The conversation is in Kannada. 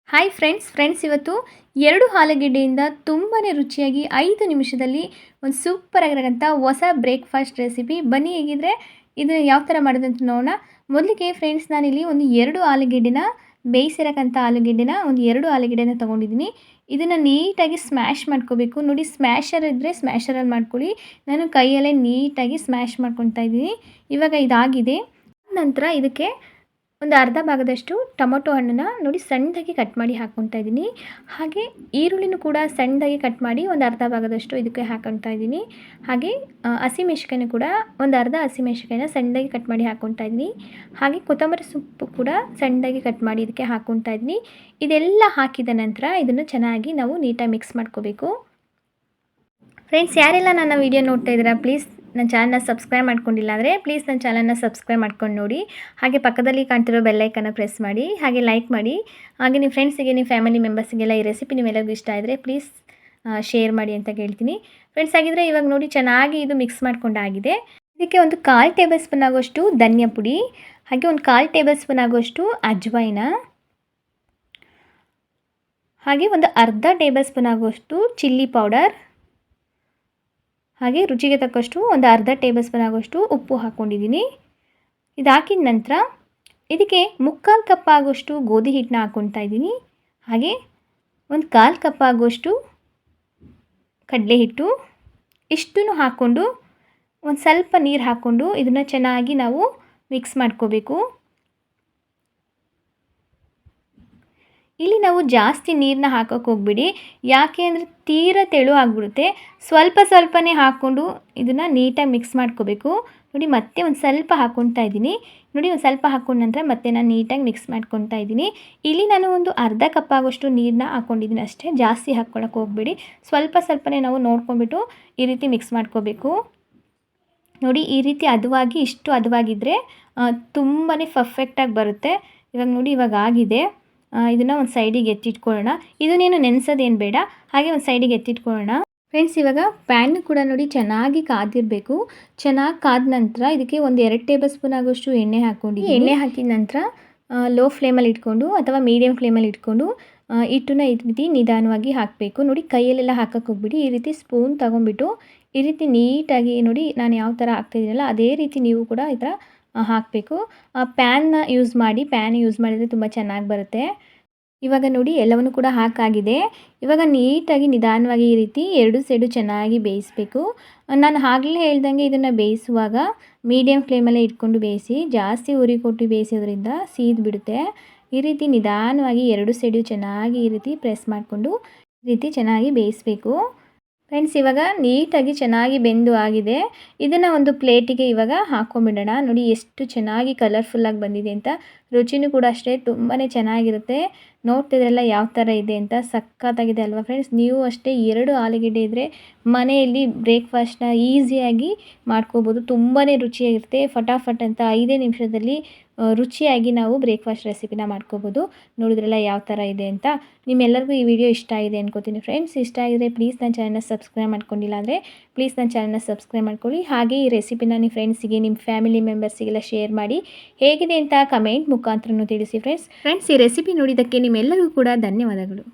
ಹಾಯ್ ಫ್ರೆಂಡ್ಸ್ ಇವತ್ತು 2 ಆಲೂಗೆಡ್ಡೆಯಿಂದ ತುಂಬಾ ರುಚಿಯಾಗಿ 5 ನಿಮಿಷದಲ್ಲಿ ಒಂದು ಸೂಪರ್ ಆಗಿರೋಂಥ ಹೊಸ ಬ್ರೇಕ್ಫಾಸ್ಟ್ ರೆಸಿಪಿ ಬನ್ನಿ. ಹೇಗಿದ್ರೆ ಇದು ಯಾವ ಥರ ಮಾಡೋದಂತ ನೋಡೋಣ. ಮೊದಲಿಗೆ ಫ್ರೆಂಡ್ಸ್ ನಾನಿಲ್ಲಿ ಒಂದು 2 ಆಲೂಗೆಡ್ಡೆನ ಬೇಯಿಸಿರೋಂಥ ಆಲೂಗೆಡ್ಡೆನ ಒಂದು 2 ಆಲೂಗೆಡ್ಡೆನ ತೊಗೊಂಡಿದ್ದೀನಿ. ಇದನ್ನು ನೀಟಾಗಿ ಸ್ಮ್ಯಾಶ್ ಮಾಡ್ಕೋಬೇಕು. ನೋಡಿ, ಸ್ಮ್ಯಾಶರ್ ಇದ್ದರೆ ಸ್ಮ್ಯಾಶರಲ್ಲಿ ಮಾಡ್ಕೊಳ್ಳಿ. ನಾನು ಕೈಯಲ್ಲೇ ನೀಟಾಗಿ ಸ್ಮ್ಯಾಶ್ ಮಾಡ್ಕೊತಾ ಇದ್ದೀನಿ. ಇವಾಗ ಇದಾಗಿದೆ. ನಂತರ ಇದಕ್ಕೆ ಒಂದು ಅರ್ಧ ಭಾಗದಷ್ಟು ಟೊಮೊಟೊ ಹಣ್ಣನ್ನು ನೋಡಿ ಸಣ್ಣದಾಗಿ ಕಟ್ ಮಾಡಿ ಹಾಕ್ಕೊತಾ ಇದ್ದೀನಿ. ಹಾಗೆ ಈರುಳ್ಳಿನೂ ಕೂಡ ಸಣ್ಣದಾಗಿ ಕಟ್ ಮಾಡಿ ಒಂದು ಅರ್ಧ ಭಾಗದಷ್ಟು ಇದಕ್ಕೆ ಹಾಕ್ಕೊತಾ ಇದ್ದೀನಿ. ಹಾಗೆ ಹಸಿಮೆಣ್ಸಿಕಾಯಿನೂ ಕೂಡ ಒಂದು ಅರ್ಧ ಹಸಿಮೆಣ್ಸಿಕಾಯಿನ ಸಣ್ಣದಾಗಿ ಕಟ್ ಮಾಡಿ ಹಾಕ್ಕೊತಾ ಇದ್ದೀನಿ. ಹಾಗೆ ಕೊತ್ತಂಬರಿ ಸೊಪ್ಪು ಕೂಡ ಸಣ್ಣದಾಗಿ ಕಟ್ ಮಾಡಿ ಇದಕ್ಕೆ ಹಾಕ್ಕೊತಾ ಇದ್ದೀನಿ. ಇದೆಲ್ಲ ಹಾಕಿದ ನಂತರ ಇದನ್ನು ಚೆನ್ನಾಗಿ ನಾವು ನೀಟಾಗಿ ಮಿಕ್ಸ್ ಮಾಡ್ಕೋಬೇಕು. ಫ್ರೆಂಡ್ಸ್, ಯಾರೆಲ್ಲ ನನ್ನ ವೀಡಿಯೋ ನೋಡ್ತಾ ಇದ್ದೀರಾ, ಪ್ಲೀಸ್ ನನ್ನ ಚಾನಲ್ನ ಸಬ್ಸ್ಕ್ರೈಬ್ ಮಾಡ್ಕೊಂಡಿಲ್ಲ ಅಂದರೆ ಪ್ಲೀಸ್ ನನ್ನ ಚಾನಲ್ನ ಸಬ್ಸ್ಕ್ರೈಬ್ ಮಾಡ್ಕೊಂಡು ನೋಡಿ. ಹಾಗೆ ಪಕ್ಕದಲ್ಲಿ ಕಾಣ್ತಿರೋ ಬೆಲ್ಲೈಕನ್ನು ಪ್ರೆಸ್ ಮಾಡಿ, ಹಾಗೆ ಲೈಕ್ ಮಾಡಿ. ಹಾಗೆ ನಿಮ್ಮ ಫ್ರೆಂಡ್ಸಿಗೆ, ನಿಮ್ಮ ಫ್ಯಾಮಿಲಿ ಮೆಂಬರ್ಸಿಗೆಲ್ಲ ಈ ರೆಸಿಪಿ ನಿಮ್ಮೆಲ್ಲರಿಗೂ ಇಷ್ಟ ಆದರೆ ಪ್ಲೀಸ್ ಶೇರ್ ಮಾಡಿ ಅಂತ ಕೇಳ್ತೀನಿ. ಫ್ರೆಂಡ್ಸ್, ಆಗಿದ್ದರೆ ಇವಾಗ ನೋಡಿ ಚೆನ್ನಾಗಿ ಇದು ಮಿಕ್ಸ್ ಮಾಡ್ಕೊಂಡಾಗಿದೆ. ಇದಕ್ಕೆ ಒಂದು 1/4 ಟೇಬಲ್ ಸ್ಪೂನ್ ಆಗೋಷ್ಟು ಧನಿಯಾ ಪುಡಿ, ಹಾಗೆ ಒಂದು 1/4 ಟೇಬಲ್ ಸ್ಪೂನ್ ಆಗೋಷ್ಟು ಅಜ್ವೈನ, ಹಾಗೆ ಒಂದು ಅರ್ಧ ಟೇಬಲ್ ಸ್ಪೂನ್ ಆಗೋಷ್ಟು ಚಿಲ್ಲಿ ಪೌಡರ್, ಹಾಗೆ ರುಚಿಗೆ ತಕ್ಕಷ್ಟು ಒಂದು ಅರ್ಧ ಟೇಬಲ್ ಸ್ಪೂನ್ ಆಗೋಷ್ಟು ಉಪ್ಪು ಹಾಕ್ಕೊಂಡಿದ್ದೀನಿ. ಇದು ಹಾಕಿದ ನಂತರ ಇದಕ್ಕೆ 3/4 ಕಪ್ ಆಗೋಷ್ಟು ಗೋಧಿ ಹಿಟ್ಟನ್ನ ಹಾಕ್ಕೊತಾ ಇದ್ದೀನಿ. ಹಾಗೆ ಒಂದು 1/4 ಕಪ್ ಆಗೋಷ್ಟು ಕಡಲೆ ಹಿಟ್ಟು, ಇಷ್ಟನ್ನು ಹಾಕ್ಕೊಂಡು ಒಂದು ಸ್ವಲ್ಪ ನೀರು ಹಾಕ್ಕೊಂಡು ಇದನ್ನು ಚೆನ್ನಾಗಿ ನಾವು ಮಿಕ್ಸ್ ಮಾಡ್ಕೋಬೇಕು. ಇಲ್ಲಿ ನಾವು ಜಾಸ್ತಿ ನೀರನ್ನ ಹಾಕೋಕ್ಕೆ ಹೋಗ್ಬಿಡಿ, ಯಾಕೆ ಅಂದರೆ ತೀರಾ ತೆಳು ಆಗಿಬಿಡುತ್ತೆ. ಸ್ವಲ್ಪನೇ ಹಾಕ್ಕೊಂಡು ಇದನ್ನು ನೀಟಾಗಿ ಮಿಕ್ಸ್ ಮಾಡ್ಕೋಬೇಕು. ನೋಡಿ, ಮತ್ತೆ ಒಂದು ಸ್ವಲ್ಪ ಹಾಕ್ಕೊತಾ ಇದ್ದೀನಿ. ನೋಡಿ, ಒಂದು ಸ್ವಲ್ಪ ಹಾಕ್ಕೊಂಡ ನಂತರ ಮತ್ತೆ ನಾನು ನೀಟಾಗಿ ಮಿಕ್ಸ್ ಮಾಡ್ಕೊತಾ ಇದ್ದೀನಿ. ಇಲ್ಲಿ ನಾನು ಒಂದು ಅರ್ಧ ಕಪ್ ಆಗೋಷ್ಟು ನೀರನ್ನ ಹಾಕ್ಕೊಂಡಿದ್ದೀನಿ ಅಷ್ಟೇ, ಜಾಸ್ತಿ ಹಾಕ್ಕೊಳ್ಳೋಕೆ ಹೋಗ್ಬೇಡಿ. ಸ್ವಲ್ಪನೇ ನಾವು ನೋಡ್ಕೊಂಡ್ಬಿಟ್ಟು ಈ ರೀತಿ ಮಿಕ್ಸ್ ಮಾಡ್ಕೋಬೇಕು. ನೋಡಿ, ಈ ರೀತಿ ಹದವಾಗಿ, ಇಷ್ಟು ಹದವಾಗಿದ್ದರೆ ತುಂಬಾ ಪರ್ಫೆಕ್ಟಾಗಿ ಬರುತ್ತೆ. ಇವಾಗ ನೋಡಿ, ಇವಾಗ ಆಗಿದೆ. ಇದನ್ನು ಒಂದು ಸೈಡಿಗೆ ಎತ್ತಿಟ್ಕೊಳ್ಳೋಣ. ಇದನ್ನೇನು ನೆನೆಸೋದೇನು ಬೇಡ, ಹಾಗೆ ಒಂದು ಸೈಡಿಗೆ ಎತ್ತಿಟ್ಕೊಳ್ಳೋಣ. ಫ್ರೆಂಡ್ಸ್, ಇವಾಗ ಪ್ಯಾನ್ ಕೂಡ ನೋಡಿ ಚೆನ್ನಾಗಿ ಕಾದಿರಬೇಕು. ಚೆನ್ನಾಗಿ ಕಾದ ನಂತರ ಇದಕ್ಕೆ ಒಂದು 2 ಟೇಬಲ್ ಸ್ಪೂನ್ ಆಗೋಷ್ಟು ಎಣ್ಣೆ ಹಾಕ್ಕೊಂಡಿದ್ದೀನಿ. ಎಣ್ಣೆ ಹಾಕಿದ ನಂತರ ಲೋ ಫ್ಲೇಮಲ್ಲಿ ಇಟ್ಕೊಂಡು ಅಥವಾ ಮೀಡಿಯಮ್ ಫ್ಲೇಮಲ್ಲಿ ಇಟ್ಕೊಂಡು ಹಿಟ್ಟನ್ನ ಈ ರೀತಿ ನಿಧಾನವಾಗಿ ಹಾಕಬೇಕು. ನೋಡಿ, ಕೈಯಲ್ಲೆಲ್ಲ ಹಾಕಕ್ಕೆ ಹೋಗ್ಬಿಡಿ. ಈ ರೀತಿ ಸ್ಪೂನ್ ತೊಗೊಂಡ್ಬಿಟ್ಟು ಈ ರೀತಿ ನೀಟಾಗಿ ನೋಡಿ, ನಾನು ಯಾವ ಥರ ಹಾಕ್ತಿದ್ದೀನಲ್ಲ ಅದೇ ರೀತಿ ನೀವು ಕೂಡ ಈ ಥರ ಹಾಕಬೇಕು. ಪ್ಯಾನ್ ಯೂಸ್ ಮಾಡಿದರೆ ತುಂಬ ಚೆನ್ನಾಗಿ ಬರುತ್ತೆ. ಇವಾಗ ನೋಡಿ, ಎಲ್ಲವನ್ನು ಕೂಡ ಹಾಕಾಗಿದೆ. ಇವಾಗ ನೀಟಾಗಿ ನಿಧಾನವಾಗಿ ಈ ರೀತಿ 2 ಸೈಡು ಚೆನ್ನಾಗಿ ಬೇಯಿಸಬೇಕು. ನಾನು ಆಗಲೇ ಹೇಳ್ದಂಗೆ ಇದನ್ನು ಬೇಯಿಸುವಾಗ ಮೀಡಿಯಮ್ ಫ್ಲೇಮಲ್ಲೇ ಇಟ್ಕೊಂಡು ಬೇಯಿಸಿ. ಜಾಸ್ತಿ ಉರಿ ಕೊಟ್ಟು ಬೇಯಿಸೋದ್ರಿಂದ ಸೀದು ಬಿಡುತ್ತೆ. ಈ ರೀತಿ ನಿಧಾನವಾಗಿ 2 ಸೈಡು ಚೆನ್ನಾಗಿ ಈ ರೀತಿ ಪ್ರೆಸ್ ಮಾಡಿಕೊಂಡು ಈ ರೀತಿ ಚೆನ್ನಾಗಿ ಬೇಯಿಸಬೇಕು. ಫ್ರೆಂಡ್ಸ್, ಇವಾಗ ನೀಟಾಗಿ ಚೆನ್ನಾಗಿ ಬೆಂದು ಆಗಿದೆ. ಇದನ್ನು ಒಂದು ಪ್ಲೇಟಿಗೆ ಇವಾಗ ಹಾಕ್ಕೊಂಬಿಡೋಣ. ನೋಡಿ, ಎಷ್ಟು ಚೆನ್ನಾಗಿ ಕಲರ್ಫುಲ್ಲಾಗಿ ಬಂದಿದೆ ಅಂತ. ರುಚಿನೂ ಕೂಡ ಅಷ್ಟೇ ತುಂಬಾ ಚೆನ್ನಾಗಿರುತ್ತೆ. ನೋಡ್ತಿದ್ರಲ್ಲ ಯಾವ ಥರ ಇದೆ ಅಂತ, ಸಖತ್ತಾಗಿದೆ ಅಲ್ವಾ ಫ್ರೆಂಡ್ಸ್. ನೀವು ಅಷ್ಟೇ 2 ಆಲೂಗೆಡ್ಡೆ ಇದ್ದರೆ ಮನೆಯಲ್ಲಿ ಬ್ರೇಕ್ಫಾಸ್ಟ್ನ ಈಸಿಯಾಗಿ ಮಾಡ್ಕೋಬೋದು. ತುಂಬಾ ರುಚಿಯಾಗಿರುತ್ತೆ. ಫಟಾಫಟ್ ಅಂತ 5 ನಿಮಿಷದಲ್ಲಿ ರುಚಿಯಾಗಿ ನಾವು ಬ್ರೇಕ್ಫಾಸ್ಟ್ ರೆಸಿಪಿನ ಮಾಡ್ಕೋಬೋದು. ನೋಡಿದ್ರಲ್ಲ ಯಾವ ಥರ ಇದೆ ಅಂತ. ನಿಮ್ಮೆಲ್ಲರಿಗೂ ಈ ವಿಡಿಯೋ ಇಷ್ಟ ಆಗಿದೆ ಅನ್ಕೋತೀನಿ ಫ್ರೆಂಡ್ಸ್. ಇಷ್ಟ ಆಗಿದ್ರೆ ಪ್ಲೀಸ್ ನನ್ನ ಚಾನಲ್ನ ಸಬ್ಸ್ಕ್ರೈಬ್ ಮಾಡ್ಕೊಂಡಿಲ್ಲ ಅಂದರೆ ಪ್ಲೀಸ್ ನನ್ನ ಚಾನಲ್ನ ಸಬ್ಸ್ಕ್ರೈಬ್ ಮಾಡ್ಕೊಳ್ಳಿ. ಹಾಗೆ ಈ ರೆಸಿಪಿನ ನಿಮ್ಮ ಫ್ರೆಂಡ್ಸಿಗೆ, ನಿಮ್ಮ ಫ್ಯಾಮಿಲಿ ಮೆಂಬರ್ಸಿಗೆಲ್ಲ ಶೇರ್ ಮಾಡಿ. ಹೇಗಿದೆ ಅಂತ ಕಮೆಂಟ್ ಮುಖಾಂತರನೂ ತಿಳಿಸಿ ಫ್ರೆಂಡ್ಸ್. ಈ ರೆಸಿಪಿ ನೋಡಿದ್ದಕ್ಕೆ ನಿಮ್ಮೆಲ್ಲರಿಗೂ ಕೂಡ ಧನ್ಯವಾದಗಳು.